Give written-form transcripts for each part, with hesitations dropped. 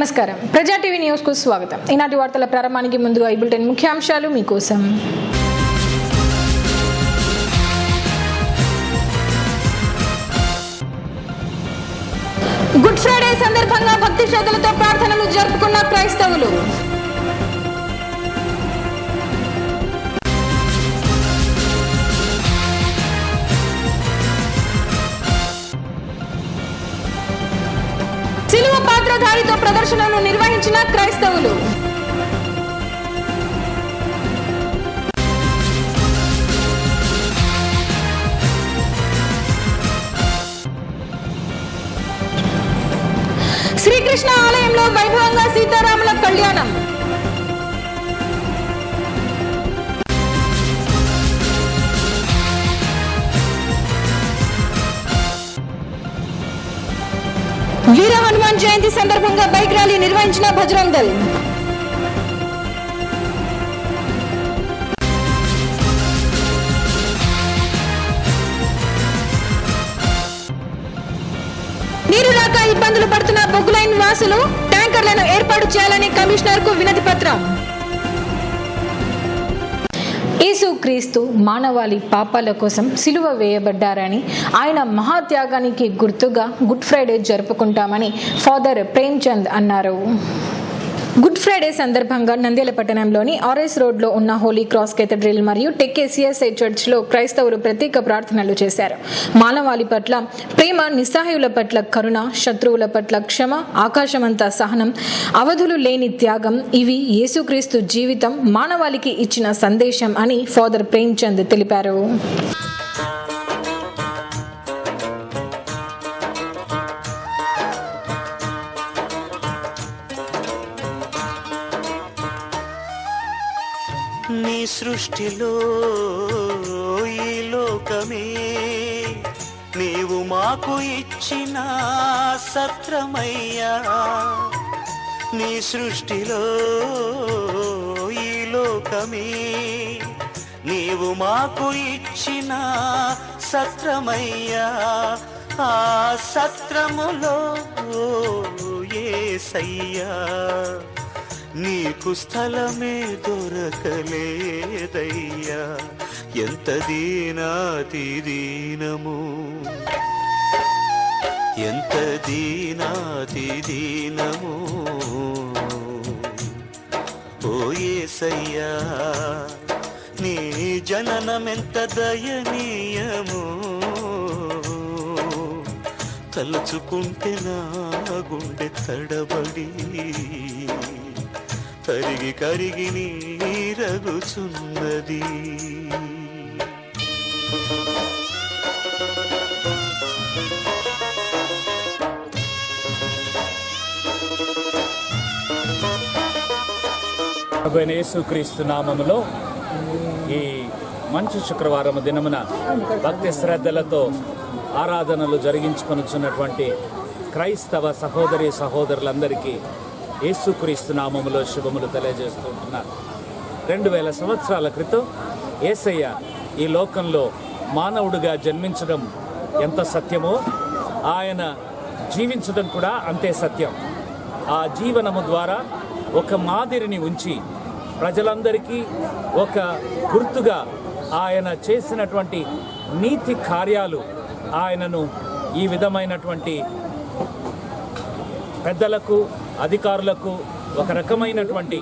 నమస్కారం. ప్రజా TV news కు స్వాగతం. ఈనాటి వార్తల ప్రారంభానికి ముందుగా ఈ బులెటిన్ ముఖ్యాంశాలు మీకోసం. గుడ్ ఫ్రైడే సందర్భంగా భక్తి శ్రద్ధలతో ప్రార్థనలు జరుపుకున్న క్రైస్తవులు. సిలువ పాత్రధారితో ప్రదర్శనలు నిర్వహించిన క్రైస్తవులు. శ్రీకృష్ణ ఆలయంలో వైభవంగా సీతారాముల కళ్యాణం. వీర హనుమాన్ జయంతి సందర్భంగా బైక్ ర్యాలీ నిర్వహించిన బజరంగ్ దళ్. నీరు రాక ఇబ్బందులు పడుతున్న బొగ్గులైన్ వాసులు ట్యాంకర్లను ఏర్పాటు చేయాలని కమిషనర్ కు వినతి పత్రం. యేసుక్రీస్తు మానవాళి పాపాల కోసం సిలువ వేయబడ్డారని, ఆయన మహాత్యాగానికి గుర్తుగా గుడ్ ఫ్రైడే జరుపుకుంటామని ఫాదర్ ప్రేమ్చంద్ అన్నారు. గుడ్ ఫ్రైడే సందర్భంగా నంద్యాల పట్టణంలోని ఆర్ఎస్ రోడ్లో ఉన్న హోలీ క్రాస్ కేథడ్రల్ మరియు టెక్కే సిఎస్ఐ చర్చ్లో క్రైస్తవులు ప్రత్యేక ప్రార్థనలు చేశారు. మానవాళి పట్ల ప్రేమ, నిస్సహాయుల పట్ల కరుణ, శత్రువుల పట్ల క్షమ, ఆకాశమంతా సహనం, అవధులు లేని త్యాగం, ఇవి యేసుక్రీస్తు జీవితం మానవాళికి ఇచ్చిన సందేశం అని ఫాదర్ ప్రేమ్చంద్ తెలిపారు. నీ సృష్టిలో ఈ లోకమే నీవు మాకు ఇచ్చిన సత్రమయ్యా. నీ సృష్టిలో ఈ లోకమే నీవు మాకు ఇచ్చిన సత్రమయ్యా. ఆ సత్రములో యేసయ్యా నీకు స్థలమే దొరకలేదయ్యా. ఎంత దీనాతి దీనము, ఎంత దీనాతి దీనము ఓ యేసయ్యా. నీ జననమెంత దయనీయము, తలుచుకుంటే నా గుండె తడబడి కరిగి కరిగి నీరగుచున్నది. యేసుక్రీస్తు నామములో ఈ మంచు శుక్రవారం దినమున భక్తి శ్రద్ధలతో ఆరాధనలు జరిగించుకొనుచున్నటువంటి క్రైస్తవ సహోదరి సహోదరులందరికీ యేసుక్రీస్తు నామములో శుభములు తెలియజేస్తూ ఉంటున్నారు. 2000 సంవత్సరాల క్రితం యేసయ్య ఈ లోకంలో మానవుడిగా జన్మించడం ఎంత సత్యమో, ఆయన జీవించడం కూడా అంతే సత్యం. ఆ జీవనము ద్వారా ఒక మాదిరిని ఉంచి ప్రజలందరికీ ఒక గుర్తుగా ఆయన చేసినటువంటి నీతి కార్యాలు ఆయనను ఈ విధమైనటువంటి పెద్దలకు, అధికారులకు ఒక రకమైనటువంటి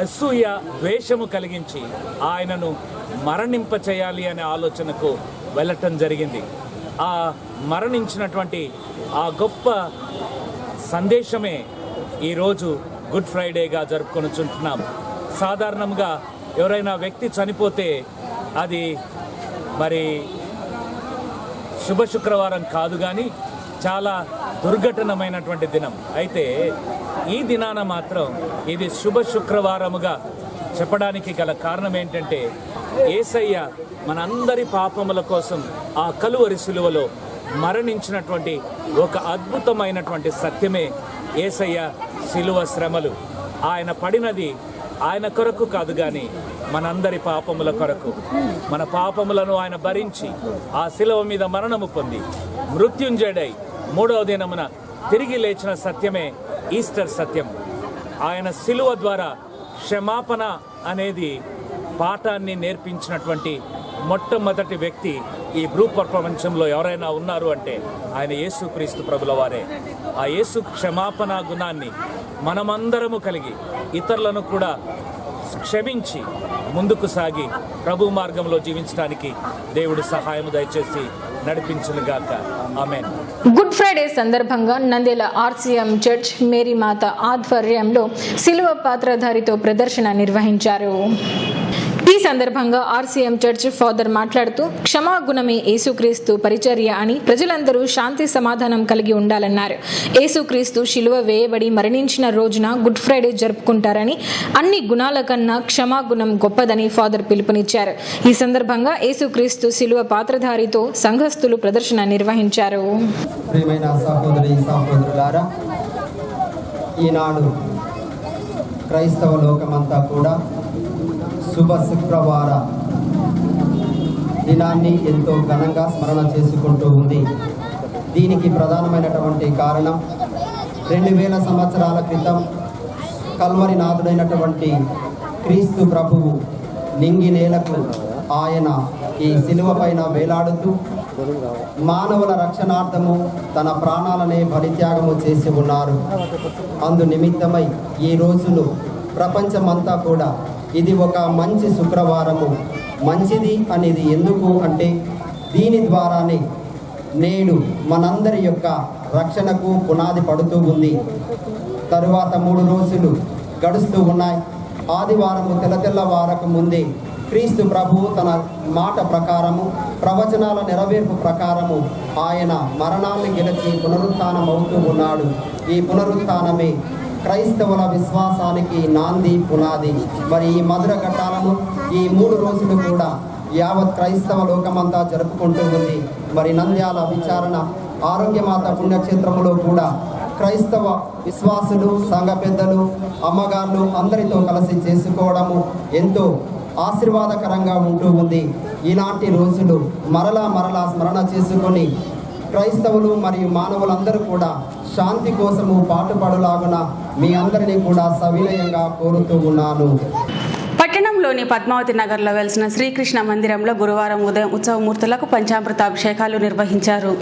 అసూయ, ద్వేషము కలిగించి ఆయనను మరణింపచేయాలి అనే ఆలోచనకు వెళ్ళటం జరిగింది. ఆ మరణించినటువంటి ఆ గొప్ప సందేశమే ఈరోజు గుడ్ ఫ్రైడేగా జరుపుకొనుచుంటున్నాం. సాధారణంగా ఎవరైనా వ్యక్తి చనిపోతే అది మరి శుభ శుక్రవారం కాదు, కానీ చాలా దుర్ఘటనమైనటువంటి దినం. అయితే ఈ దినాన మాత్రం ఇది శుభ శుక్రవారముగా చెప్పడానికి గల కారణం ఏంటంటే, యేసయ్య మనందరి పాపముల కోసం ఆ కలువరి సిలువలో మరణించినటువంటి ఒక అద్భుతమైనటువంటి సత్యమే యేసయ్య సిలువ శ్రమలు. ఆయన పడినది ఆయన కొరకు కాదు కానీ మనందరి పాపముల కొరకు. మన పాపములను ఆయన భరించి ఆ శిలువ మీద మరణము పొంది మృత్యుంజయుడై మూడవ దినమున తిరిగి లేచిన సత్యమే ఈస్టర్ సత్యం. ఆయన శిలువ ద్వారా క్షమాపణ అనేది పాఠాన్ని నేర్పించినటువంటి మొట్టమొదటి వ్యక్తి ఈ భూ ప్రపంచంలో ఎవరైనా ఉన్నారు అంటే ఆయన యేసుక్రీస్తు ప్రభుల వారే. ఆ యేసు క్షమాపణ గుణాన్ని మనమందరము కలిగి ఇతరులను కూడా క్షమించి ముందుకు సాగి ప్రభు మార్గంలో జీవించడానికి దేవుడు సహాయం దయచేసి నడిపించునుగాక. ఆమేన్. గుడ్ ఫ్రైడే సందర్భంగా నంద్యాల ఆర్సీఎం చర్చ్ మేరీ మాత ఆధ్వర్యంలో సిలువ పాత్రధారితో ప్రదర్శన నిర్వహించారు. ఈ సందర్భంగా ఆర్సీఎం చర్చ్ ఫాదర్ మాట్లాడుతూ క్షమాగుణమే యేసుక్రీస్తు పరిచర్య అని ప్రజలందరూ శాంతి సమాధానం కలిగి ఉండాలన్నారు. యేసుక్రీస్తు శిలువ వేయబడి మరణించిన రోజున గుడ్ ఫ్రైడే జరుపుకుంటారని, అన్ని గుణాల కన్నా క్షమాగుణం గొప్పదని ఫాదర్ పిలుపునిచ్చారు. ఈ సందర్భంగా యేసుక్రీస్తు శిలువ పాత్రధారితో సంఘస్థులు ప్రదర్శన నిర్వహించారు. ప్రియమైన సహోదరి సహోదరులారా, ఈనాడు క్రైస్తవ లోకమంతా కూడా శుభ శుక్రవార దినాన్ని ఎంతో ఘనంగా స్మరణ చేసుకుంటూ ఉంది. దీనికి ప్రధానమైనటువంటి కారణం 2000 సంవత్సరాల క్రితం కల్వరి నాథుడైనటువంటి క్రీస్తు ప్రభువు నింగి నేలకు ఆయన ఈ శిలువ పైన వేలాడుతూ మానవుల రక్షణార్థము తన ప్రాణాలనే బలిత్యాగము చేసి ఉన్నారు. అందు నిమిత్తమై ఈ రోజును ప్రపంచమంతా కూడా ఇది ఒక మంచి శుక్రవారము. మంచిది అనేది ఎందుకు అంటే దీని ద్వారానే నేడు మనందరి యొక్క రక్షణకు పునాది పడుతూ ఉంది. తరువాత 3 రోజులు గడుస్తూ ఉన్నాయి. ఆదివారము తెల్లవారకు ముందే క్రీస్తు ప్రభువు తన మాట ప్రకారము, ప్రవచనాల నెరవేర్పు ప్రకారము ఆయన మరణాన్ని గెలిచి పునరుత్థానం అవుతూ ఉన్నాడు. ఈ పునరుత్థానమే క్రైస్తవుల విశ్వాసానికి నాంది, పునాది. మరి ఈ మధుర ఘట్టాలను ఈ 3 రోజులు కూడా యావత్ క్రైస్తవ లోకమంతా జరుపుకుంటూ ఉంది. మరి నంద్యాల విచారణ ఆరోగ్యమాత పుణ్యక్షేత్రంలో కూడా క్రైస్తవ విశ్వాసులు, సంఘ పెద్దలు, అమ్మగారులు అందరితో కలిసి చేసుకోవడము ఎంతో ఆశీర్వాదకరంగా ఉంటూ ఉంది. ఈనాటి రోజులు మరలా స్మరణ చేసుకొని క్రైస్తవులు మరియు మానవులందరూ కూడా శాంతి కోసము పాటుపడులాగున మీ అందరినీ కూడా సవినయంగా కోరుతూ ఉన్నాను. పట్టణంలోని పద్మావతి నగర్లో వెలిసిన శ్రీకృష్ణ మందిరంలో గురువారం ఉదయం ఉత్సవమూర్తులకు పంచామృత అభిషేకాలు నిర్వహించారు.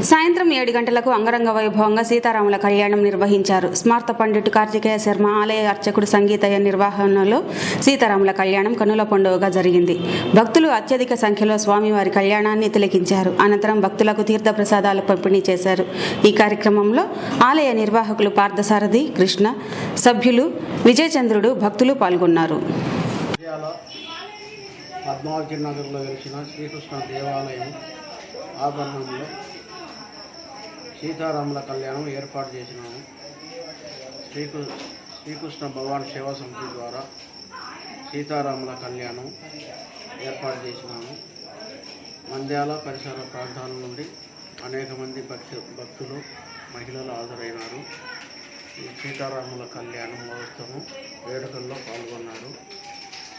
సాయంత్రం 7 గంటలకు అంగరంగ వైభవంగా సీతారాముల కళ్యాణం నిర్వహించారు. స్మార్త పండిట్ కార్తికేయ శర్మ ఆలయ అర్చకుడు సంగీతయ్య నిర్వహణలో సీతారాముల కళ్యాణం కన్నుల పండుగగా జరిగింది. భక్తులు అత్యధిక సంఖ్యలో స్వామివారి కళ్యాణాన్ని తిలకించారు. అనంతరం భక్తులకు తీర్థ ప్రసాదాలు పంపిణీ చేశారు. ఈ కార్యక్రమంలో ఆలయ నిర్వాహకులు పార్థసారథి, కృష్ణ, సభ్యులు విజయచంద్రుడు, భక్తులు పాల్గొన్నారు. పద్మావతి నగర్లో వెలిసిన శ్రీకృష్ణ దేవాలయం ఆభరణంలో సీతారాముల కళ్యాణం ఏర్పాటు చేసినాము. శ్రీకృష్ణ భగవాన్ సేవా సమితి ద్వారా సీతారాముల కళ్యాణం ఏర్పాటు చేసినాము. నంద్యాల పరిసర ప్రాంతాల నుండి అనేక మంది భక్తులు, మహిళలు హాజరైనారు. ఈ సీతారాముల కళ్యాణం మహోత్సవం వేడుకల్లో పాల్గొన్నారు.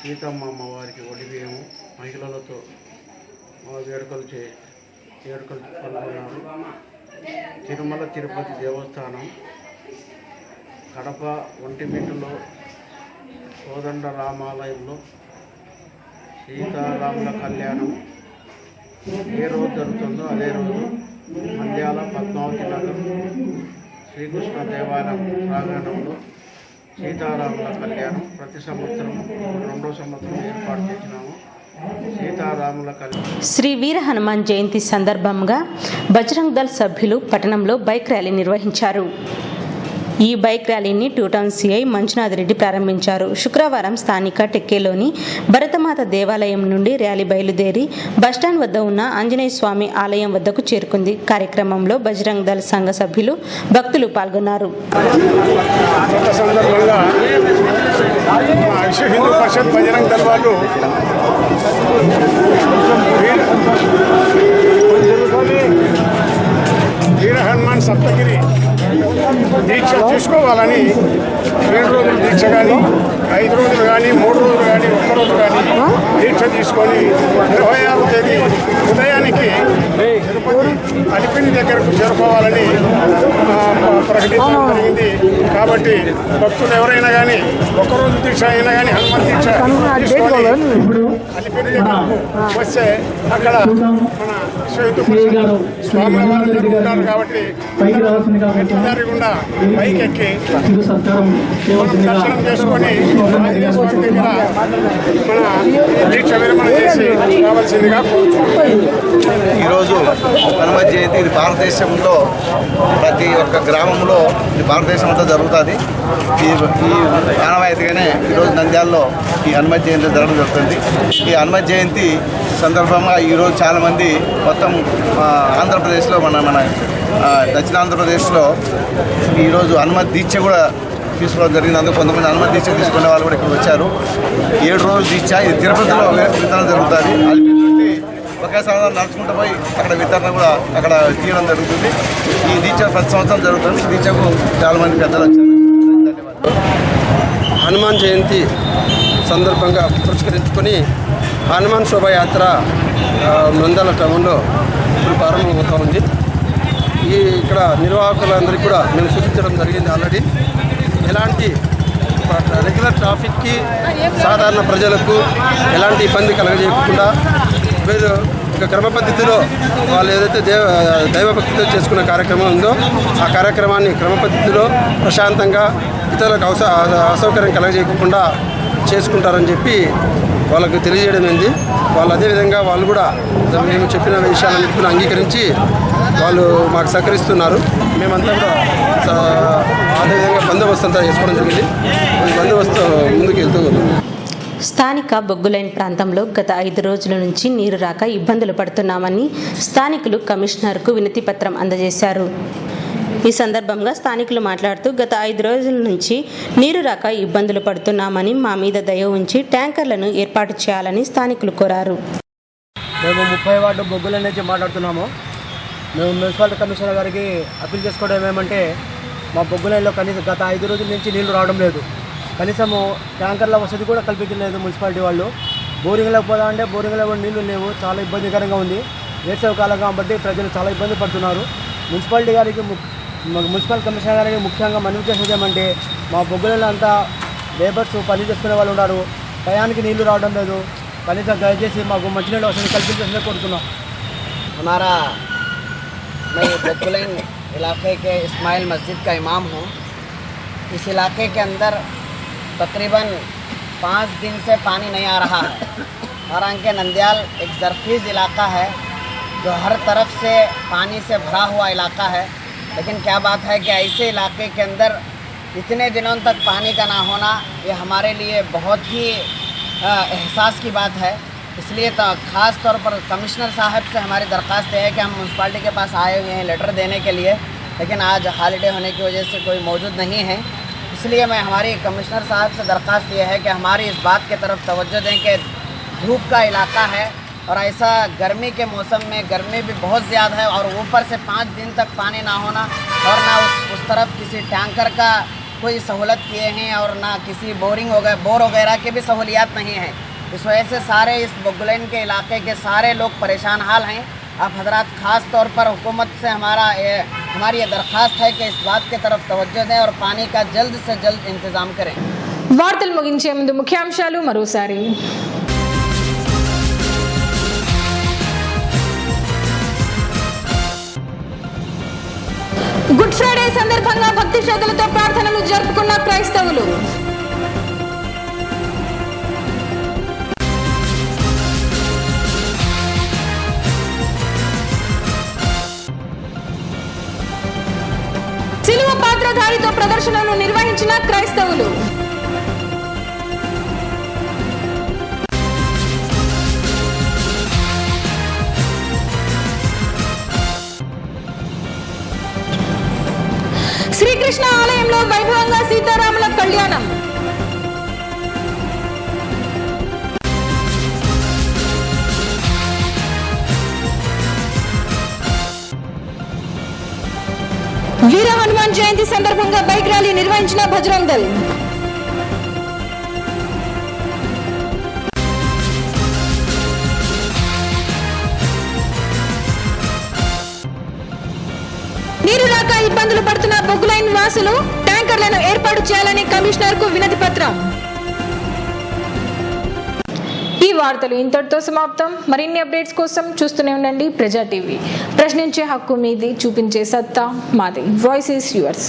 సీతమ్మ అమ్మవారికి ఒడిబియ్యము మహిళలతో వేడుకలు పాల్గొన్నారు. తిరుమల తిరుపతి దేవస్థానం, కడప ఒంటిమిట్టలో కోదండ రామాలయంలో సీతారాముల కళ్యాణం ఏ రోజు జరుగుతుందో అదే రోజు నంద్యాల పద్మావతి నగర్ శ్రీకృష్ణ దేవాలయం ప్రాంగణంలో సీతారాముల కళ్యాణం ప్రతి సంవత్సరం 2వ సంవత్సరం ఏర్పాటు చేసినాము. సీతారాముల కళ్యాణం శ్రీ వీర హనుమాన్ జయంతి సందర్భంగా బజరంగ్ దళ్ సభ్యులు పట్టణంలో బైక్ ర్యాలీ నిర్వహించారు. ఈ బైక్ ర్యాలీని 2 టౌన్ సిఐ మంజునాథ్ రెడ్డి ప్రారంభించారు. శుక్రవారం స్థానిక టెక్కేలోని భరతమాత దేవాలయం నుండి ర్యాలీ బయలుదేరి బస్టాండ్ వద్ద ఉన్న ఆంజనేయ స్వామి ఆలయం వద్దకు చేరుకుంది. కార్యక్రమంలో బజరంగ్ దళ్ సంఘ సభ్యులు, భక్తులు పాల్గొన్నారు. హిందూ పరిషత్ బజరంగ్ దళ్ వాళ్ళు వీర హనుమాన్ సప్తగిరి దీక్ష తీసుకోవాలని 7 రోజుల దీక్ష కానీ 5 రోజులు కానీ 3 రోజులు కానీ 1 రోజు కానీ దీక్ష తీసుకొని 26వ తేదీ ఉదయానికి తిరుపతి అలిపిరి దగ్గరకు చేరుకోవాలని ప్రకటించడం జరిగింది. కాబట్టి భక్తులు ఎవరైనా కానీ ఒక్కరోజు దీక్ష అయినా కానీ హనుమాన్ దీక్ష తీసుకొని అలిపిరి దగ్గరకు వస్తే అక్కడ మన స్వాముల వారు జరుగుతారు. కాబట్టి మెట్లదారి గుండా పైకి ఎక్కి మనం దర్శనం చేసుకొని ఆంజనేయ స్వామి దగ్గర మన దీక్ష విరమణ చేసి రావాల్సిందిగా కోరుతున్నాం. ఈరోజు హనుమత్ జయంతి ఇది భారతదేశంలో ప్రతి ఒక్క గ్రామంలో ఇది భారతదేశం అంతా జరుగుతుంది. ఈ ఆనవాయితీగానే ఈరోజు నంద్యాలలో ఈ హనుమత్ జయంతి జరగడం జరుగుతుంది. ఈ హనుమత్ జయంతి సందర్భంగా ఈరోజు చాలామంది మొత్తం ఆంధ్రప్రదేశ్లో మన దక్షిణాంధ్రప్రదేశ్లో ఈరోజు హనుమత్ దీక్ష కూడా తీసుకోవడం జరిగింది. అందులో కొంతమంది హనుమత్ దీక్ష తీసుకునే వాళ్ళు కూడా ఇక్కడ వచ్చారు. 7 రోజుల దీక్ష ఇది తిరుపతిలో వితరణ జరుగుతుంది. అలిపిరి ఒకేసారి నడుచుకుంటూ పోయి అక్కడ వితరణ కూడా అక్కడ తీయడం జరుగుతుంది. ఈ దీక్ష ప్రతి సంవత్సరం జరుగుతుంది. ఈ దీక్షకు చాలామంది పెద్దలు వచ్చారు. హనుమాన్ జయంతి సందర్భంగా పురస్కరించుకొని హనుమాన్ శోభాయాత్ర నంద్యాల టౌన్లో ఇప్పుడు ప్రారంభమవుతూ ఉంది. ఇక్కడ నిర్వాహకులందరికీ కూడా మేము సూచించడం జరిగింది ఆల్రెడీ. ఎలాంటి రెగ్యులర్ ట్రాఫిక్కి సాధారణ ప్రజలకు ఎలాంటి ఇబ్బంది కలగజేయకుండా వీరు ఒక క్రమ పద్ధతిలో వాళ్ళు ఏదైతే దైవభక్తితో చేసుకున్న కార్యక్రమం ఉందో ఆ కార్యక్రమాన్ని క్రమ పద్ధతిలో ప్రశాంతంగా ఇతరులకు అసౌకర్యం కలగజేయకుండా చేసుకుంటారని చెప్పి వాళ్ళకు తెలియజేయడం ఏంది. వాళ్ళు అదేవిధంగా వాళ్ళు కూడా మేము చెప్పిన విషయాలన్నింటినీ అంగీకరించి వాళ్ళు మాకు సహకరిస్తున్నారు. మేమంతా కూడా అదేవిధంగా బందోబస్తు అంతా చేసుకోవడం జరిగింది. బందోబస్తు ముందుకు వెళ్తూ స్థానిక బొగ్గులైన్ ప్రాంతంలో గత 5 రోజుల నుంచి నీరు రాక ఇబ్బందులు పడుతున్నామని స్థానికులు కమిషనర్కు వినతి పత్రం అందజేశారు. ఈ సందర్భంగా స్థానికులు మాట్లాడుతూ గత 5 రోజుల నుంచి నీరు రాక ఇబ్బందులు పడుతున్నామని, మా మీద దయ ఉంచి ట్యాంకర్లను ఏర్పాటు చేయాలని స్థానికులు కోరారు. మేము 30 వార్డు బొగ్గులైన్ నుంచి మాట్లాడుతున్నాము. మేము మున్సిపాలిటీ కమిషనర్ గారికి అప్పీల్ చేసుకోవడం ఏమంటే మా బొగ్గులైన్లో కనీసం గత 5 రోజుల నుంచి నీళ్లు రావడం లేదు. కనీసము ట్యాంకర్ల వసతి కూడా కల్పించలేదు మున్సిపాలిటీ వాళ్ళు. బోరింగ్లకు పోదామంటే బోరింగ్లో కూడా నీళ్లు లేవు. చాలా ఇబ్బందికరంగా ఉంది. వేసవి కాలం కాబట్టి ప్రజలు చాలా ఇబ్బంది పడుతున్నారు. మున్సిపాలిటీ గారికి మున్సిపల్ కమిషనర్ గారికి ముఖ్యంగా మనవి చేసేది ఏమంటే మా బొగ్గులలో అంతా లేబర్స్ పని చేసుకునే వాళ్ళు ఉన్నారు. టయానికి నీళ్లు రావడం లేదు. కనీసం దయచేసి మాకు మంచినీళ్ళు వసతి కల్పించాలని కోరుతున్నాం. हमारा मैं बगुलैन इलाके के इस्माइल मस्जिद का इमाम हूँ. इस इलाके के अंदर तकरीबन 5 दिन से पानी नहीं आ रहा है. हालांकि नंद्याल एक ज़रख़ीज़ इलाका है जो हर तरफ से पानी से भरा हुआ इलाका है. लेकिन क्या बात है कि ऐसे इलाके के अंदर इतने दिनों तक पानी का ना होना ये हमारे लिए बहुत ही एहसास की बात है. इसलिए तो ख़ास तौर पर कमिश्नर साहब से हमारी दरख्वास्त है कि हम म्यूनसिपाल्टी के पास आए हुए हैं लेटर देने के लिए, लेकिन आज हॉलीडे होने की वजह से कोई मौजूद नहीं है. इसलिए मैं हमारी कमिश्नर साहब से दरख्वास्त ये है कि हमारी इस बात की तरफ तवज्जो दें कि धूप का इलाका है और ऐसा गर्मी के मौसम में गर्मी भी बहुत ज़्यादा है और ऊपर से 5 दिन तक पानी ना होना और ना उस तरफ किसी टैंकर का कोई सहूलत किए हैं और ना किसी बोर वगैरह की भी सहूलियात नहीं है. इस वजह से सारे इस बगुलैन के इलाके के सारे लोग परेशान हाल हैं. आप हजरात ख़ास तौर पर हुकूमत से हमारी ये दरख्वास्त है कि इस बात की तरफ तवज्जो दें और पानी का जल्द से जल्द इंतज़ाम करें. వార్తలు ముగించే ముందు ముఖ్యాంశాలు మరోసారి. గుడ్ ఫ్రైడే సందర్భంగా భక్తి శ్రద్ధలతో ప్రార్థనలు జరుపుకున్న క్రైస్తవులు. సిలువ పాత్రధారితో ప్రదర్శనలు నిర్వహించిన క్రైస్తవులు. శ్రీకృష్ణ ఆలయంలో వైభవంగా సీతారాముల కళ్యాణం. వీర హనుమాన్ జయంతి సందర్భంగా బైక్ ర్యాలీ నిర్వహించిన బజరంగ్ దళ్. ఇబ్బందులు పడుతున్న బొగ్గులైన్ వాసులు ట్యాంకర్లను ఏర్పాటు చేయాలని కమిషనర్ కు వినతి పత్రం. ఈ వార్తలు ఇంతటితో సమాప్తం. మరిన్ని అప్డేట్స్ కోసం చూస్తూనే ఉండండి ప్రజా టీవీ. ప్రశ్నించే హక్కు మీది, చూపించే సత్తా మాది. Voice is yours.